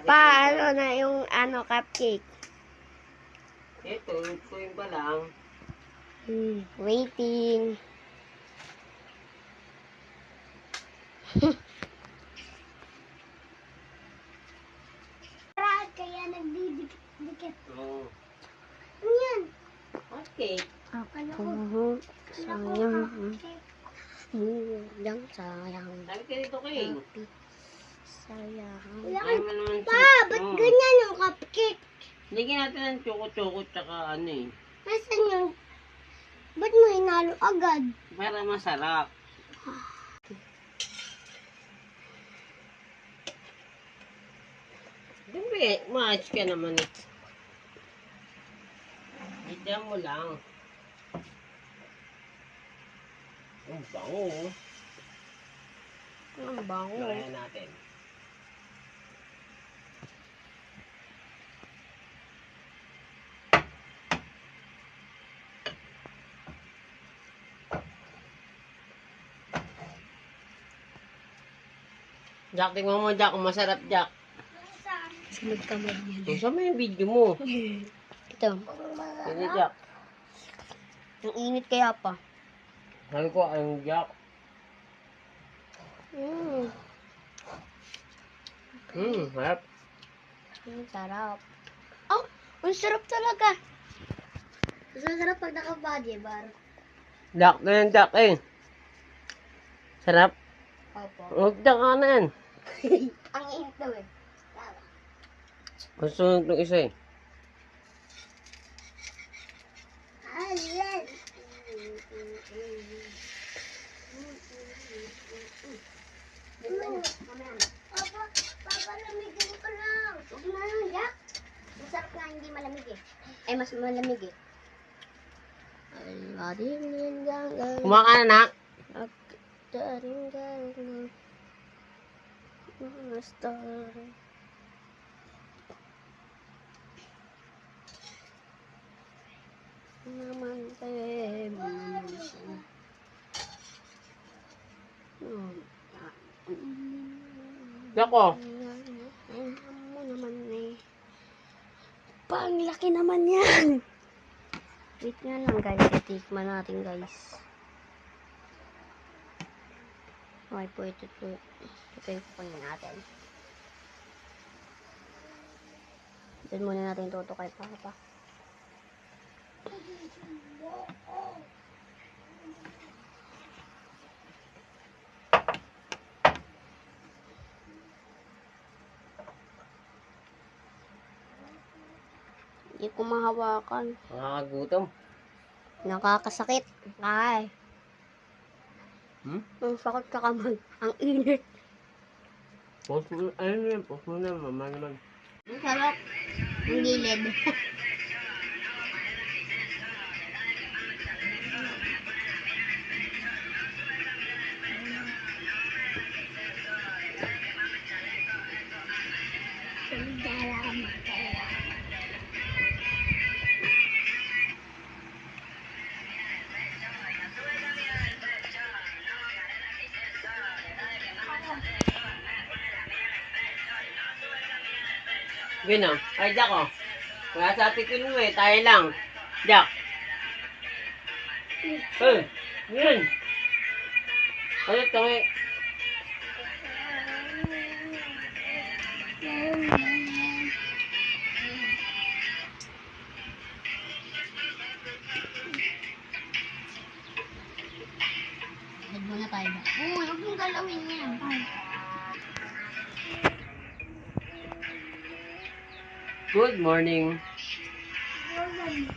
Paano na yung cupcake? Ito, lutuin pa lang. Waiting. Kaya nagdidikit-dikit. Oo. Ano yan? Okay. Sayang. Sayang. Sabi ka dito kayo. Sayang. Ay mo naman Pa, ba't ganyan yung cupcake? Lagyan natin ng choco-choco tsaka ano eh. Nasaan yung... Ba't mo hinalo agad? Para masarap. Siyempre, maayos ka naman eh. Hidyan mo lang. Ang bango. Ang bango. Lagayan natin. Jack, tingnan mo Jack, kung masarap Jack. Sunod ka mo yan. Saan mo yung video mo? Ito. Sige Jack. Ang init kaya pa. Sabi ko, ayong Jack. Harap. Sarap. Oh, ang sarap talaga. Mas masarap pag naka-body bar. Jack na yan Jack eh. Sarap. Opo. Huwag Jack ka na yan. Ang init daw eh. Gusto nung isa eh. Ayan. Papa, lamigin ko lang. Huwag na lang, Jack. Masarap nga hindi malamig eh. Ay, mas malamig eh. Kumain ka na nak. Jack oh. Panglaki naman yan. Wait nga lang guys. Titikman natin guys. Okay po ito. Ito yung kukunin natin. Doon muna natin tutukay pa. Hindi ko mahawakan. Nakakagutom. Nakakasakit. Ay. Ang sakit sa kamay. Ang init. Post mo, ayun yan, post mo na, mama naman. Ang sarap. Ang gilid. Gino, ay Jack oh. Wala sa tikin mo eh, tayo lang. Jack. Yun. Ano ito eh? Muna tayo. Huwag mong galawin yan. Good morning. Morning.